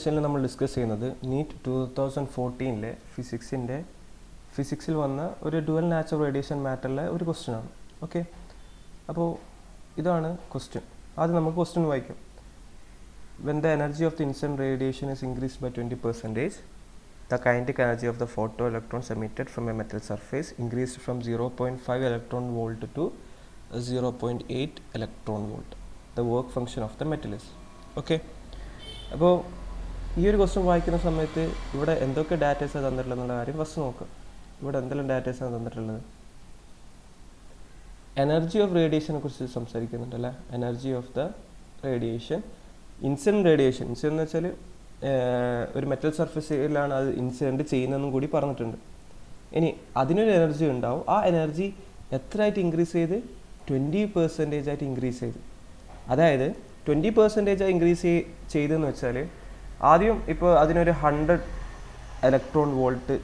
സെഷനിൽ നമ്മൾ ഡിസ്കസ് ചെയ്യുന്നത് നീറ്റ് 2014 ഫിസിക്സിൽ വന്ന ഒരു ഡുവൽ നാച്ചുറൽ റേഡിയേഷൻ മാറ്ററിലെ ഒരു ക്വസ്റ്റ്യൻ ആണ്. ഓക്കെ, അപ്പോൾ ഇതാണ് ക്വസ്റ്റ്യൻ. ആദ്യം നമുക്ക് ക്വസ്റ്റ്യൻ വായിക്കാം. When the energy of the incident radiation is increased by 20%, the kinetic energy of the photoelectrons emitted from a metal surface increased from 0.5 electron volt to 0.8 electron volt. The work function of the metal is. Okay. അപ്പോൾ ഈ ഒരു question വായിക്കുന്ന സമയത്ത് ഇവിടെ എന്തൊക്കെ ഡാറ്റേഴ്സാണ് തന്നിട്ടുള്ളതെന്നുള്ള കാര്യം first നോക്കുക. ഇവിടെ എന്തെല്ലാം ഡാറ്റേഴ്സാണ് തന്നിട്ടുള്ളത്? എനർജി ഓഫ് റേഡിയേഷനെ കുറിച്ച് സംസാരിക്കുന്നുണ്ട് അല്ലേ. Energy of the radiation, incident radiation. Incident എന്ന് വെച്ചാൽ ഒരു മെറ്റൽ സർഫസിലാണ് അത് ഇൻസിഡൻറ്റ് ചെയ്യുന്നതെന്നും കൂടി പറഞ്ഞിട്ടുണ്ട്. ഇനി അതിനൊരു എനർജി ഉണ്ടാവും. ആ എനർജി എത്രയായിട്ട് ഇൻക്രീസ് ചെയ്ത്? 20% ആയിട്ട് ഇൻക്രീസ് ചെയ്ത്. അതായത് 20% ഇൻക്രീസ് ചെയ്തെന്ന് വെച്ചാൽ ആദ്യം ഇപ്പോൾ അതിനൊരു 100 ഇലക്ട്രോൺ വോൾട്ട്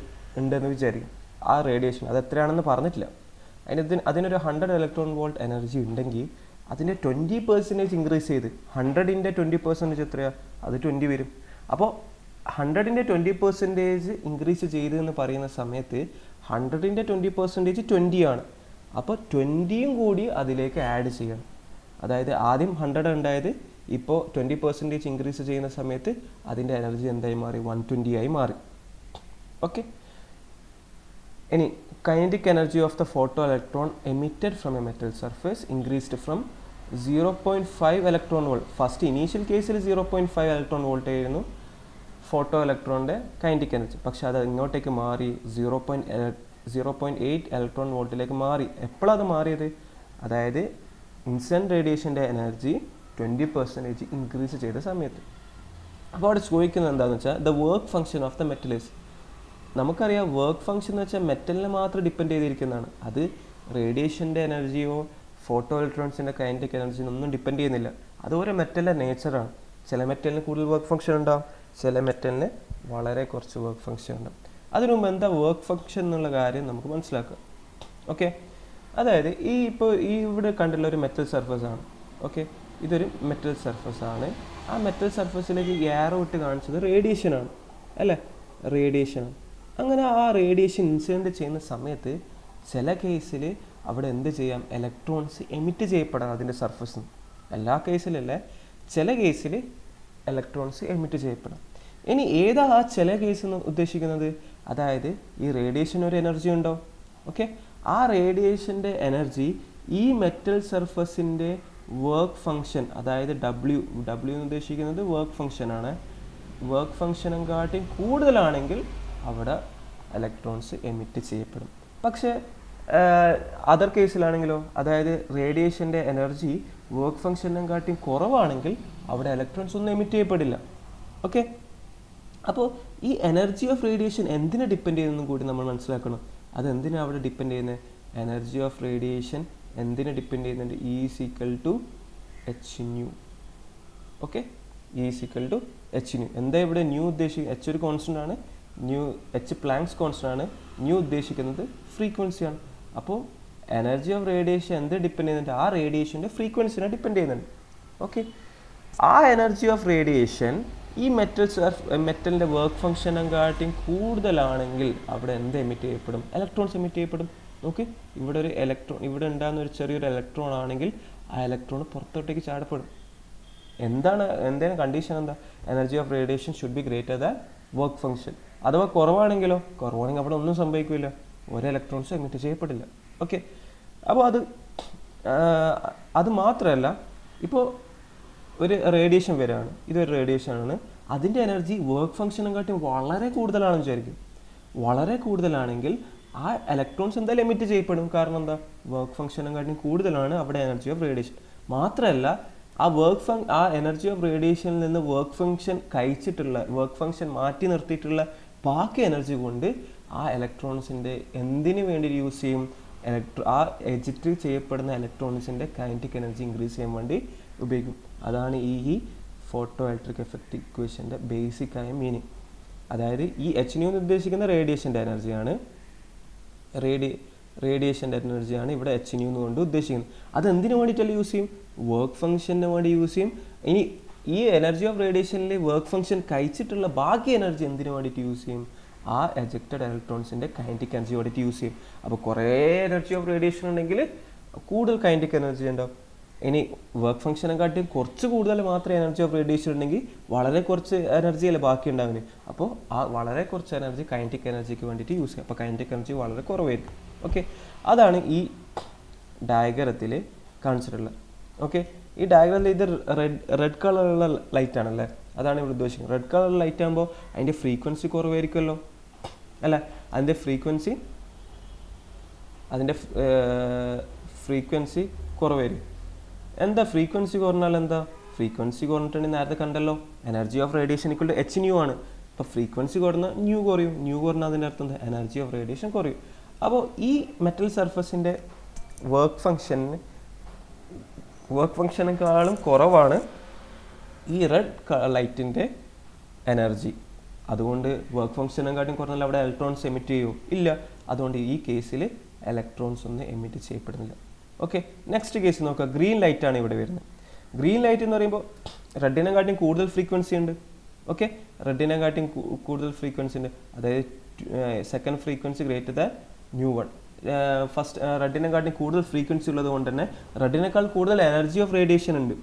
ഉണ്ടെന്ന് വിചാരിക്കും. ആ റേഡിയേഷൻ അത് എത്രയാണെന്ന് പറഞ്ഞിട്ടില്ല. അതിനൊരു 100 ഇലക്ട്രോൺ വോൾട്ട് എനർജി ഉണ്ടെങ്കിൽ അതിൻ്റെ 20% ഇൻക്രീസ് ചെയ്ത് 100ൻ്റെ 20% എത്രയാണ്? അത് 20 വരും. അപ്പോൾ 100ൻ്റെ 20% ഇൻക്രീസ് ചെയ്ത് എന്ന് പറയുന്ന സമയത്ത് 100ൻ്റെ 20% 20 ആണ്. അപ്പോൾ 20യും കൂടി അതിലേക്ക് ആഡ് ചെയ്യണം. അതായത് ആദ്യം 100 ഉണ്ടായത് ഇപ്പോൾ 20% ഇൻക്രീസ് ചെയ്യുന്ന സമയത്ത് അതിൻ്റെ എനർജി എന്തായി മാറി? 120 ആയി മാറി. ഓക്കെ, ഇനി kinetic energy of the photoelectron emitted from a metal surface increased from 0.5 electron volt. First initial കേസിൽ 0.5 ഇലക്ട്രോൺ വോൾട്ട് ആയിരുന്നു ഫോട്ടോ ഇലക്ട്രോണിൻ്റെ കൈനറ്റിക് എനർജി. പക്ഷെ അത് ഇങ്ങോട്ടേക്ക് മാറി 0.8 ഇലക്ട്രോൺ വോൾട്ടിലേക്ക് മാറി. എപ്പോഴാണ് അത് മാറിയത്? അതായത് ഇൻസിഡൻറ്റ് റേഡിയേഷൻ്റെ എനർജി 20% ഇൻക്രീസ് ചെയ്ത സമയത്ത്. അപ്പോൾ അവിടെ ചോദിക്കുന്നത് എന്താണെന്ന് വെച്ചാൽ the work function of the metal is. നമുക്കറിയാം വർക്ക് ഫംഗ്ഷൻ എന്ന് വെച്ചാൽ മെറ്റലിനെ മാത്രം ഡിപ്പെൻഡ് ചെയ്തിരിക്കുന്നതാണ്. അത് റേഡിയേഷൻ്റെ എനർജിയോ ഫോട്ടോ ഇലക്ട്രോൺസിൻ്റെ കൈനറ്റിക് എനർജിയോ ഒന്നും ഡിപ്പെൻഡ് ചെയ്യുന്നില്ല. അത് ഓരോ മെറ്റലിൻ്റെ നേച്ചറാണ്. ചില മെറ്റലിന് കൂടുതൽ വർക്ക് ഫംഗ്ഷൻ ഉണ്ടാവും, ചില മെറ്റലിന് വളരെ കുറച്ച് വർക്ക് ഫംഗ്ഷൻ ഉണ്ടാവും. അതിനു മുമ്പ് എന്താ വർക്ക് ഫംഗ്ഷൻ എന്നുള്ള കാര്യം നമുക്ക് മനസ്സിലാക്കാം. ഓക്കെ, അതായത് ഈ ഇവിടെ കണ്ടുള്ള ഒരു മെറ്റൽ സർഫസ് ആണ്. ഓക്കെ, ഇതൊരു മെറ്റൽ സർഫസ് ആണ്. ആ മെറ്റൽ സർഫസിലേക്ക് എയറോ ഇട്ട് കാണിച്ചത് റേഡിയേഷനാണ് അല്ലേ, റേഡിയേഷനാണ്. അങ്ങനെ ആ റേഡിയേഷൻ ഇൻസിഡൻറ്റ് ചെയ്യുന്ന സമയത്ത് ചില കേസിൽ അവിടെ എന്ത് ചെയ്യാം? ഇലക്ട്രോൺസ് എമിറ്റ് ചെയ്യപ്പെടാം അതിൻ്റെ സർഫസിൽ നിന്ന്. എല്ലാ കേസിലല്ലേ, ചില കേസിൽ ഇലക്ട്രോൺസ് എമിറ്റ് ചെയ്യപ്പെടാം. ഇനി ഏതാ ആ ചില കേസ് എന്ന് ഉദ്ദേശിക്കുന്നത്? അതായത് ഈ റേഡിയേഷൻ ഒരു എനർജി ഉണ്ടോ? ഓക്കെ, ആ റേഡിയേഷൻ്റെ എനർജി ഈ മെറ്റൽ സർഫസിൻ്റെ വർക്ക് ഫംഗ്ഷൻ, അതായത് ഡബ്ല്യു എന്ന് ഉദ്ദേശിക്കുന്നത് വർക്ക് ഫംഗ്ഷനാണ്. വർക്ക് ഫംഗ്ഷനും കാട്ടി കൂടുതലാണെങ്കിൽ അവിടെ ഇലക്ട്രോൺസ് എമിറ്റ് ചെയ്യപ്പെടും. പക്ഷേ അതർ കേസിലാണെങ്കിലോ, അതായത് റേഡിയേഷൻ്റെ എനർജി വർക്ക് ഫംഗ്ഷനും കാട്ടി കുറവാണെങ്കിൽ അവിടെ ഇലക്ട്രോൺസ് ഒന്നും എമിറ്റ് ചെയ്യപ്പെടില്ല. ഓക്കെ, അപ്പോൾ ഈ എനർജി ഓഫ് റേഡിയേഷൻ എന്തിനെ ഡിപ്പെൻഡ് ചെയ്യുന്നതും കൂടി നമ്മൾ മനസ്സിലാക്കണം. അത് എന്തിനാണ് അവിടെ ഡിപ്പെൻഡ് ചെയ്യുന്നത്? എനർജി ഓഫ് റേഡിയേഷൻ എന്തിനെ ഡിപ്പെൻഡ് ചെയ്യുന്നുണ്ട്? E = h nu. Okay, E = h nu. എന്താ ഇവിടെ ന്യൂ ഉദ്ദേശിക്കുന്നത്? h ഒരു കോൺസ്റ്റൻ്റ് ആണ്, h പ്ലാങ്ക്സ് കോൺസ്റ്റൻ്റ് ആണ്. ന്യൂ ഉദ്ദേശിക്കുന്നത് ഫ്രീക്വൻസിയാണ്. അപ്പോൾ എനർജി ഓഫ് റേഡിയേഷൻ എന്ത് ഡിപ്പെൻഡ് ചെയ്യുന്നുണ്ട്? ആ റേഡിയേഷൻ്റെ ഫ്രീക്വൻസിനെ ഡിപ്പെൻഡ് ചെയ്യുന്നുണ്ട്. ഓക്കെ, ആ എനർജി ഓഫ് റേഡിയേഷൻ ഈ മെറ്റലിൻ്റെ വർക്ക് ഫംഗ്ഷനും കാട്ടി കൂടുതലാണെങ്കിൽ അവിടെ എന്ത് എമിറ്റ് ചെയ്യപ്പെടും? ഇലക്ട്രോൺസ് എമിറ്റ് ചെയ്യപ്പെടും. ഓക്കെ, ഇവിടെ ഒരു ഇവിടെ ഉണ്ടാകുന്ന ഒരു ചെറിയൊരു ഇലക്ട്രോൺ ആണെങ്കിൽ ആ ഇലക്ട്രോൺ പുറത്തോട്ടേക്ക് ചാടപ്പെടും. എന്താണ് കണ്ടീഷൻ? എന്താ? Energy of radiation should be greater than work function. അഥവാ കുറവാണെങ്കിലോ? കുറവാണെങ്കിൽ അവിടെ ഒന്നും സംഭവിക്കില്ല, ഒരു ഇലക്ട്രോൺസ് എമിറ്റ് ചെയ്യപ്പെടില്ല. ഓക്കെ, അപ്പോൾ അത് മാത്രമല്ല, ഇപ്പോൾ ഒരു റേഡിയേഷൻ വരികയാണ്, ഇതൊരു റേഡിയേഷനാണ്. അതിൻ്റെ എനർജി വർക്ക് ഫംഗ്ഷനും കാട്ടി വളരെ കൂടുതലാണെന്ന് വിചാരിക്കും. വളരെ കൂടുതലാണെങ്കിൽ ആ ഇലക്ട്രോൺസ് എന്തായാലും എമിറ്റ് ചെയ്യപ്പെടും. കാരണം എന്താ? വർക്ക് ഫംഗ്ഷനും കാട്ടി കൂടുതലാണ് അവിടെ എനർജി ഓഫ് റേഡിയേഷൻ. മാത്രമല്ല ആ എനർജി ഓഫ് റേഡിയേഷനിൽ നിന്ന് വർക്ക് ഫംഗ്ഷൻ മാറ്റി നിർത്തിയിട്ടുള്ള ബാക്കി എനർജി കൊണ്ട് ആ ഇലക്ട്രോൺസിൻ്റെ എന്തിനു വേണ്ടി യൂസ് ചെയ്യും? ആ എജിറ്റ് ചെയ്യപ്പെടുന്ന ഇലക്ട്രോൺസിൻ്റെ കൈനറ്റിക് എനർജി ഇൻക്രീസ് ചെയ്യാൻ വേണ്ടി ഉപയോഗിക്കും. അതാണ് ഈ ഫോട്ടോ ഇലക്ട്രിക് എഫക്റ്റ് ഇക്വേഷൻ്റെ ബേസിക് ആയ മീനിങ്. അതായത് ഈ h nu എന്ന് ഉദ്ദേശിക്കുന്ന റേഡിയേഷൻ്റെ എനർജിയാണ്. റേഡിയേഷൻ്റെ എനർജിയാണ് ഇവിടെ h nu കൊണ്ട് ഉദ്ദേശിക്കുന്നത്. അത് എന്തിനു വേണ്ടിയിട്ടല്ല യൂസ് ചെയ്യും? വർക്ക് ഫംഗ്ഷന് വേണ്ടി യൂസ് ചെയ്യും. ഇനി ഈ എനർജി ഓഫ് റേഡിയേഷനിൽ വർക്ക് ഫംഗ്ഷൻ കഴിച്ചിട്ടുള്ള ബാക്കി എനർജി എന്തിനു വേണ്ടിയിട്ട് യൂസ് ചെയ്യും? ആ എജക്റ്റഡ് ഇലക്ട്രോൺസിൻ്റെ കൈനറ്റിക് എനർജി വേണ്ടിയിട്ട് യൂസ് ചെയ്യും. അപ്പോൾ കുറേ എനർജി ഓഫ് റേഡിയേഷൻ ഉണ്ടെങ്കിൽ കൂടുതൽ കൈനറ്റിക് എനർജി ഉണ്ടാവും. ഇനി വർക്ക് ഫംഗ്ഷനെക്കാട്ടിയും കുറച്ച് കൂടുതൽ മാത്രമേ എനർജി ഓഫ് റേഡിയേഷൻ ഉണ്ടെങ്കിൽ വളരെ കുറച്ച് എനർജി അല്ലേ ബാക്കി ഉണ്ടാവുന്നത്. അപ്പോൾ ആ വളരെ കുറച്ച് എനർജി കൈനറ്റിക് എനർജിക്ക് വേണ്ടിയിട്ട് യൂസ് ചെയ്യും. അപ്പോൾ കൈനറ്റിക് എനർജി വളരെ കുറവായിരിക്കും. ഓക്കെ, അതാണ് ഈ ഡയഗ്രത്തിൽ കാണിച്ചിട്ടുള്ളത്. ഓക്കെ, ഈ ഡയഗ്രത്തിൽ ഇത് റെഡ് കളറുള്ള ലൈറ്റ് ആണല്ലേ, അതാണ് ഇവിടെ ഉദ്ദേശിക്കുന്നത്. റെഡ് കളർ ലൈറ്റ് ആകുമ്പോൾ അതിൻ്റെ ഫ്രീക്വൻസി കുറവായിരിക്കുമല്ലോ അല്ല, അതിൻ്റെ ഫ്രീക്വൻസി കുറവായിരിക്കും. എന്താ ഫ്രീക്വൻസി കുറഞ്ഞാൽ എന്താ? ഫ്രീക്വൻസി കുറഞ്ഞിട്ടുണ്ടെങ്കിൽ നേരത്തെ കണ്ടല്ലോ energy of radiation equal to h nu ആണ്. അപ്പോൾ ഫ്രീക്വൻസി കുറഞ്ഞാൽ ന്യൂ കുറയും, ന്യൂ കുറഞ്ഞാൽ അതിൻ്റെ അർത്ഥം എന്താ? എനർജി ഓഫ് റേഡിയേഷൻ കുറയും. അപ്പോൾ ഈ മെറ്റൽ സർഫസിൻ്റെ വർക്ക് ഫംഗ്ഷനേക്കാളും കുറവാണ് ഈ റെഡ് ലൈറ്റിൻ്റെ എനർജി. അതുകൊണ്ട് വർക്ക് ഫംഗ്ഷനെക്കാട്ടും കുറഞ്ഞാൽ അവിടെ ഇലക്ട്രോൺസ് എമിറ്റ് ചെയ്യുമോ? ഇല്ല. അതുകൊണ്ട് ഈ കേസിൽ ഇലക്ട്രോൺസ് ഒന്നും എമിറ്റ് ചെയ്യപ്പെടുന്നില്ല. ഓക്കെ, നെക്സ്റ്റ് കേസ് നോക്കുക. ഗ്രീൻ ലൈറ്റ് ആണ് ഇവിടെ വരുന്നത്. ഗ്രീൻ ലൈറ്റ് എന്ന് പറയുമ്പോൾ റെഡിനെക്കാട്ടിയും കൂടുതൽ ഫ്രീക്വൻസി ഉണ്ട്. ഓക്കെ, റെഡിനെക്കാട്ടിയും കൂടുതൽ ഫ്രീക്വൻസി ഉണ്ട്. അതായത് second frequency greater than new one. First റെഡിനെക്കാട്ടിയും കൂടുതൽ ഫ്രീക്വൻസി ഉള്ളത് കൊണ്ട് തന്നെ റെഡിനേക്കാൾ കൂടുതൽ എനർജി ഓഫ് റേഡിയേഷൻ ഉണ്ട്.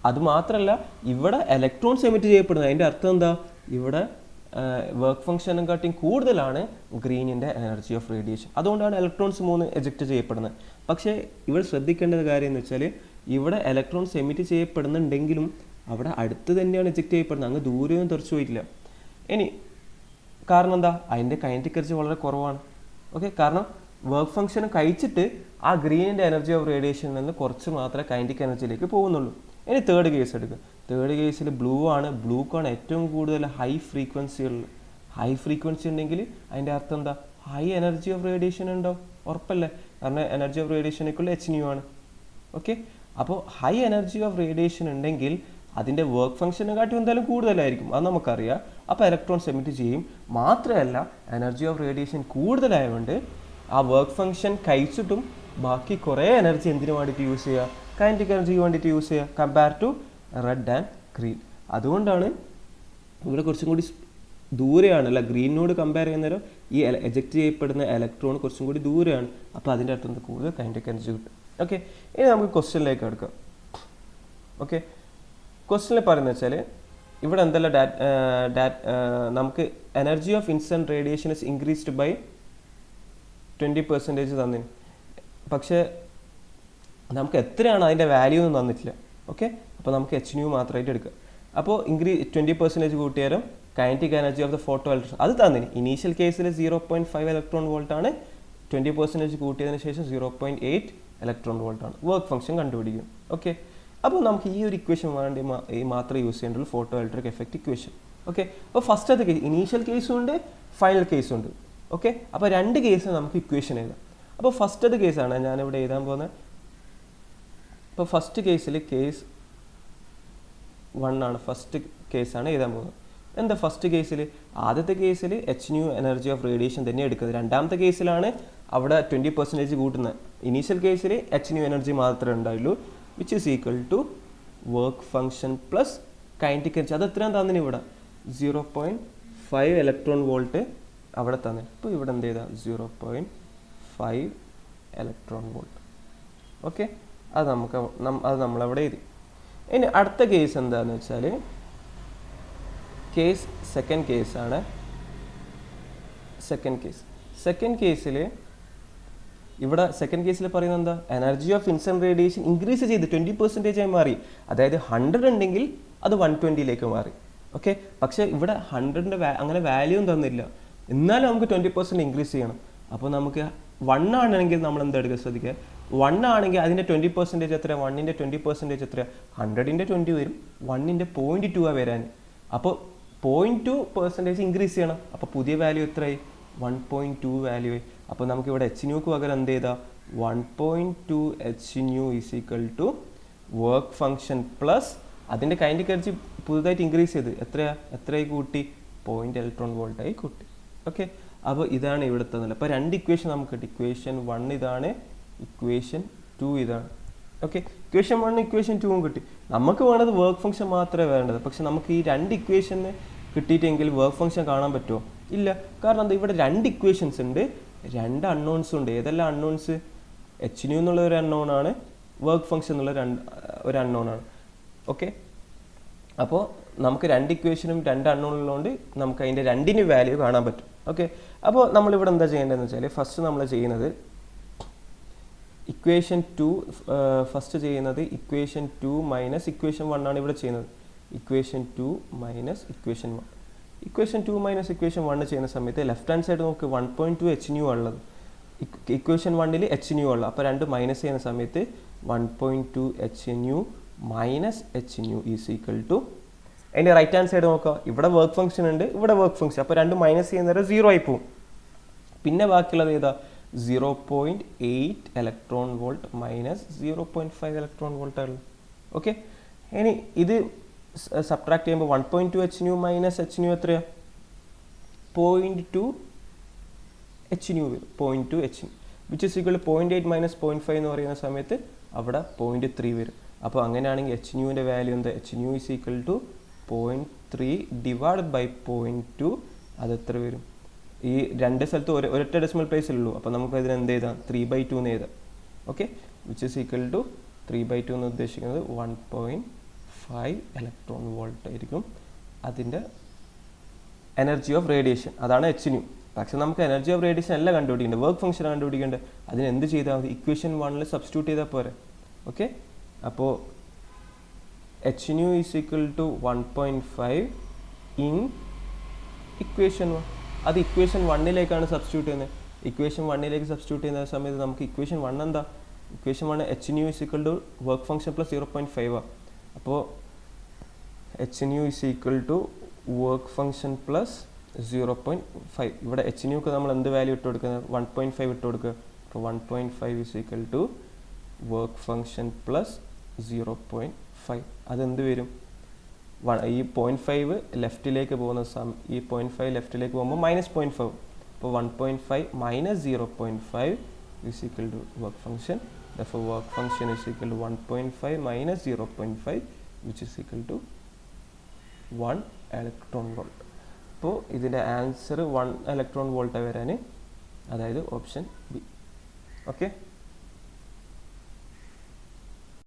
അതുമാത്രമല്ല ഇവിടെ ഇലക്ട്രോൺസ് എമിറ്റ് ചെയ്യപ്പെടുന്നത്. അതിൻ്റെ അർത്ഥം എന്താ? ഇവിടെ വർക്ക് ഫംഗ്ഷനെക്കാട്ടിയും കൂടുതലാണ് ഗ്രീനിൻ്റെ എനർജി ഓഫ് റേഡിയേഷൻ. അതുകൊണ്ടാണ് ഇലക്ട്രോൺസ് 3 എജക്റ്റ് ചെയ്യപ്പെടുന്നത്. പക്ഷേ ഇവിടെ ശ്രദ്ധിക്കേണ്ട കാര്യം എന്ന് വെച്ചാൽ ഇവിടെ ഇലക്ട്രോൺസ് എമിറ്റ് ചെയ്യപ്പെടുന്നുണ്ടെങ്കിലും അവിടെ അടുത്ത് തന്നെയാണ് എജക്റ്റ് ചെയ്യപ്പെടുന്നത്, അങ്ങ് ദൂരെയൊന്നും തെറിച്ചു പോയിട്ടില്ല. ഇനി കാരണം എന്താ? അതിൻ്റെ കൈനറ്റിക് എനർജി വളരെ കുറവാണ്. ഓക്കെ, കാരണം വർക്ക് ഫംഗ്ഷൻ കഴിച്ചിട്ട് ആ ഗ്രീനിൻ്റെ എനർജി ഓഫ് റേഡിയേഷനിൽ നിന്ന് കുറച്ച് മാത്രമേ കൈനറ്റിക് എനർജിയിലേക്ക് പോകുന്നുള്ളൂ. ഇനി തേർഡ് കേസ് എടുക്കുക. തേർഡ് കേസിൽ ബ്ലൂ ആണ്. ബ്ലൂക്കാണ് ഏറ്റവും കൂടുതൽ ഹൈ ഫ്രീക്വൻസി ഉണ്ടെങ്കിൽ അതിൻ്റെ അർത്ഥം എന്താ? ഹൈ എനർജി ഓഫ് റേഡിയേഷൻ ഉണ്ടാവും, ഉറപ്പല്ലേ? കാരണം എനർജി ഓഫ് റേഡിയേഷനേക്കുള്ള h ന്യൂ ആണ്. ഓക്കെ, അപ്പോൾ ഹൈ എനർജി ഓഫ് റേഡിയേഷൻ ഉണ്ടെങ്കിൽ അതിൻ്റെ വർക്ക് ഫംഗ്ഷനെക്കാട്ടും എന്തായാലും കൂടുതലായിരിക്കും, അത് നമുക്കറിയാം. അപ്പോൾ ഇലക്ട്രോൺസ് എമിറ്റ് ചെയ്യും. മാത്രമല്ല എനർജി ഓഫ് റേഡിയേഷൻ കൂടുതലായതുകൊണ്ട് ആ വർക്ക് ഫംഗ്ഷൻ കഴിച്ചിട്ടും ബാക്കി കുറേ എനർജി എന്തിനു വേണ്ടിയിട്ട് യൂസ് ചെയ്യുക? കൈനറ്റിക് എനർജിക്ക് വേണ്ടിയിട്ട് യൂസ് ചെയ്യുക, compare to red and green. അതുകൊണ്ടാണ് ഇവിടെ കുറച്ചും കൂടി ദൂരെയാണ് അല്ല, ഗ്രീനോട് കമ്പയർ ചെയ്യുന്നേരം ഈ എജക്റ്റ് ചെയ്യപ്പെടുന്ന ഇലക്ട്രോൺ കുറച്ചും കൂടി ദൂരെയാണ്. അപ്പോൾ അതിൻ്റെ അർത്ഥം കൂടുതൽ കൈനറ്റിക് എനർജി കിട്ടും. ഓക്കെ, ഇനി നമുക്ക് ക്വസ്റ്റ്യനിലേക്ക് എടുക്കാം. ഓക്കെ, ക്വസ്റ്റ്യനിൽ പറയുന്നത് വെച്ചാൽ ഇവിടെ എന്തെല്ലാം നമുക്ക് energy of incident radiation is increased by 20% തന്നിന്. പക്ഷേ നമുക്ക് എത്രയാണ് അതിൻ്റെ വാല്യൂ ഒന്നും തന്നിട്ടില്ല. ഓക്കെ, അപ്പോൾ നമുക്ക് h ന്യൂ മാത്രമായിട്ട് എടുക്കാം. അപ്പോൾ 20% കൂട്ടിയാലും kinetic energy of the photoelectron അത് തന്നിന്. ഇനീഷ്യൽ കേസിൽ 0.5 ഇലക്ട്രോൺ വോൾട്ടാണ്. 20% കൂട്ടിയതിന് ശേഷം 0.8 ഇലക്ട്രോൺ വോൾട്ടാണ്. വർക്ക് ഫംഗ്ഷൻ കണ്ടുപിടിക്കും. ഓക്കെ, അപ്പോൾ നമുക്ക് ഈ ഒരു ഇക്വേഷൻ വേണ്ടി മാത്രമേ യൂസ് ചെയ്യേണ്ടുള്ളൂ, photoelectric effect equation. Okay, അപ്പോൾ ഫസ്റ്റത്തെ കേസ് ഇനീഷ്യൽ കേസും ഉണ്ട്, ഫൈനൽ കേസും ഉണ്ട്. ഓക്കെ, അപ്പോൾ 2 കേസ് നമുക്ക് ഇക്വേഷൻ എഴുതാം. അപ്പോൾ ഫസ്റ്റത്തെ കേസാണ് ഞാനിവിടെ എഴുതാൻ പോകുന്നത്. അപ്പോൾ ഫസ്റ്റ് കേസിൽ കേസ് 1 ആണ്, ഫസ്റ്റ് കേസാണ് എഴുതാൻ പോകുന്നത്. എന്താ ഫസ്റ്റ് കേസിൽ? ആദ്യത്തെ കേസിൽ h new energy of radiation തന്നെ എടുക്കുന്നത്. രണ്ടാമത്തെ കേസിലാണ് അവിടെ 20% കൂട്ടുന്നത്. ഇനീഷ്യൽ കേസിൽ h ന്യൂ എനർജി മാത്രമേ ഉണ്ടായുള്ളൂ, which is equal to work function plus kinetic energy. അത് എത്രയാണ് തന്നിന്? ഇവിടെ 0.5 ഇലക്ട്രോൺ വോൾട്ട് അവിടെ തന്നെ. ഇപ്പോൾ ഇവിടെ എന്ത് ചെയ്താൽ 0.5 ഇലക്ട്രോൺ വോൾട്ട്. ഓക്കെ, അത് നമ്മളവിടെ എഴുതി. ഇനി അടുത്ത കേസ് എന്താണെന്ന് വെച്ചാൽ കേസ് സെക്കൻഡ് കേസാണ്. സെക്കൻഡ് കേസിൽ ഇവിടെ സെക്കൻഡ് കേസിൽ പറയുന്നത് എന്താ? Energy of incident radiation increase ചെയ്ത് 20% ആയി മാറി. അതായത് 100 ഉണ്ടെങ്കിൽ അത് 120 മാറി. ഓക്കെ, പക്ഷേ ഇവിടെ 100ൻ്റെ അങ്ങനെ വാല്യൂ തന്നില്ല, എന്നാലും നമുക്ക് 20% ഇൻക്രീസ് ചെയ്യണം. അപ്പോൾ നമുക്ക് 1 ആണെങ്കിൽ നമ്മൾ എന്താ എടുക്കുക? ശ്രദ്ധിക്കുക, 1 ആണെങ്കിൽ അതിൻ്റെ 20% എത്രയാണ്? 1ൻ്റെ 20% എത്രയാണ്? 100ൻ്റെ 20 വരും, 1ൻ്റെ 0.2 വരാൻ. അപ്പോൾ 0.2% ഇൻക്രീസ് ചെയ്യണം. അപ്പോൾ പുതിയ വാല്യൂ എത്രയായി? 1.2 വാല്യൂ ആയി. അപ്പോൾ നമുക്ക് ഇവിടെ h ന്യൂക്ക് പകരം എന്ത് ചെയ്താൽ 1.2 h nu is equal to work function plus അതിൻ്റെ കൈനറ്റിക് എനർജി പുതുതായിട്ട് ഇൻക്രീസ് ചെയ്ത് എത്രയായി കൂട്ടി? 0 ഇലക്ട്രോൺ വോൾട്ടായി കൂട്ടി. ഓക്കെ, അപ്പോൾ ഇതാണ് ഇവിടുത്തെ നില. അപ്പോൾ 2 ഇക്വേഷൻ നമുക്ക് കിട്ടി. ഇക്വേഷൻ 1 ഇതാണ്, ഇക്വേഷൻ 2 ഇതാണ്. ഓക്കെ, ഇക്വേഷൻ 1 ഇക്വേഷൻ 2 കിട്ടി. നമുക്ക് വേണ്ടത് വർക്ക് ഫംഗ്ഷൻ മാത്രമേ വേണ്ടത്. പക്ഷെ നമുക്ക് ഈ രണ്ട് ഇക്വേഷന് കിട്ടിയിട്ടെങ്കിൽ വർക്ക് ഫംഗ്ഷൻ കാണാൻ പറ്റുമോ? ഇല്ല. കാരണം എന്താ, ഇവിടെ രണ്ട് ഇക്വേഷൻസ് ഉണ്ട്, രണ്ട് അൺനോൺസും ഉണ്ട്. ഏതെല്ലാം അൺനോൺസ്? എച്ച് ന്യൂ എന്നുള്ള ഒരു അൺനോൺ ആണ്, വർക്ക് ഫംഗ്ഷൻ എന്നുള്ള ഒരു അൺനോൺ ആണ്. ഓക്കെ, അപ്പോൾ നമുക്ക് രണ്ട് ഇക്വേഷനും രണ്ട് അൺനോണുള്ളതുകൊണ്ട് നമുക്ക് അതിൻ്റെ രണ്ടിന് വാല്യൂ കാണാൻ പറ്റും. ഓക്കെ, അപ്പോൾ നമ്മളിവിടെ എന്താ ചെയ്യേണ്ടതെന്ന് വെച്ചാൽ ഫസ്റ്റ് നമ്മൾ ചെയ്യുന്നത് ഇക്വേഷൻ 2 ഫസ്റ്റ് ചെയ്യുന്നത് ഇക്വേഷൻ 2 മൈനസ് ഇക്വേഷൻ 1 ആണ് ഇവിടെ ചെയ്യുന്നത്. Equation 2 minus equation 1. Equation 2 minus equation 1 ചെയ്യുന്ന സമയത്ത് ലെഫ്റ്റ് ഹാൻഡ് സൈഡ് നമുക്ക് 1.2 എച്ച് ന്യൂ ഉള്ളത്, ഇക്വേഷൻ 1 എച്ച് ന്യൂ ഉള്ളത്. അപ്പോൾ രണ്ട് മൈനസ് ചെയ്യുന്ന സമയത്ത് 1.2 h nu minus h nu is equal to, അതിൻ്റെ റൈറ്റ് ഹാൻഡ് സൈഡ് നോക്കുക, ഇവിടെ വർക്ക് ഫംഗ്ഷൻ ഉണ്ട്, ഇവിടെ വർക്ക് ഫംഗ്ഷൻ. അപ്പോൾ രണ്ട് മൈനസ് ചെയ്യുന്നവരെ 0 ആയി പോകും. പിന്നെ ബാക്കിയുള്ളത് ഏതാ? 0.8 electron volt minus 0.5 electron volt ആണ്. ഓക്കെ, ഇനി ഇത് സബ്ട്രാക്ട് ചെയ്യുമ്പോൾ 1.2 h nu minus h nu എത്രയാണ്? 0.2 എച്ച് ന്യൂ വരും. 0.2 h nu which is equal 0.8 minus 0.5 എന്ന് പറയുന്ന സമയത്ത് അവിടെ 0.3 വരും. അപ്പോൾ അങ്ങനെയാണെങ്കിൽ എച്ച് ന്യൂവിൻ്റെ വാല്യൂ എന്താ? H nu is equal to 0.3 divide by 0.2. അത് എത്ര വരും? ഈ രണ്ട് സ്ഥലത്ത് ഒരൊറ്റ ഡെസിമൽ പ്ലേസിലുള്ളൂ. അപ്പോൾ നമുക്ക് അതിന് എന്ത് എഴുതാം? 3/2 എന്ന് എഴുതാം. Okay, which is equal to 3/2 എന്ന് ഉദ്ദേശിക്കുന്നത് 1.5 ഇലക്ട്രോൺ വോൾട്ട് ആയിരിക്കും അതിൻ്റെ എനർജി ഓഫ് റേഡിയേഷൻ. അതാണ് എച്ച് ന്യൂ. പക്ഷെ നമുക്ക് എനർജി ഓഫ് റേഡിയേഷൻ അല്ല കണ്ടുപിടിക്കേണ്ടത്, വർക്ക് ഫംഗ്ഷൻ കണ്ടുപിടിക്കേണ്ടത്. അതിന് എന്ത് ചെയ്താൽ മതി? ഇക്വേഷൻ 1 സബ്സ്റ്റിറ്റ്യൂട്ട് ചെയ്താൽ പോരെ. ഓക്കെ, അപ്പോൾ h nu is equal to 1.5 in equation 1. അത് ഇക്വേഷൻ 1 സബ്സ്റ്റിറ്റ്യൂട്ട് ചെയ്യുന്നത്. ഇക്വേഷൻ 1 സബ്സ്റ്റിറ്റ്യൂട്ട് ചെയ്യുന്ന സമയത്ത് നമുക്ക് ഇക്വേഷൻ 1 എന്താ? Equation 1 h nu is equal to work function plus 0.5 ആണ്. അപ്പോൾ h nu is equal to work function plus 0.5. ഇവിടെ എച്ച് ന്യൂക്ക് നമ്മൾ എന്ത് വാല്യൂ ഇട്ട് കൊടുക്കുന്നത്? 1.5 ഇട്ട് കൊടുക്കുക. അപ്പോൾ 1.5 is equal to work function plus 0.5. അതെന്ത് വരും? ഈ 0.5 ലെഫ്റ്റിലേക്ക് പോകുന്ന ഈ 0.5 ലെഫ്റ്റിലേക്ക് പോകുമ്പോൾ മൈനസ് 0.5. അപ്പോൾ 1.5 minus 0.5 is equal to work function. Therefore work function is equal to 1.5 minus 0.5 which is equal to 1 electron volt. അപ്പോൾ ഇതിൻ്റെ ആൻസർ 1 ഇലക്ട്രോൺ വോൾട്ട് വരാൻ, അതായത് ഓപ്ഷൻ ബി. ഓക്കെ.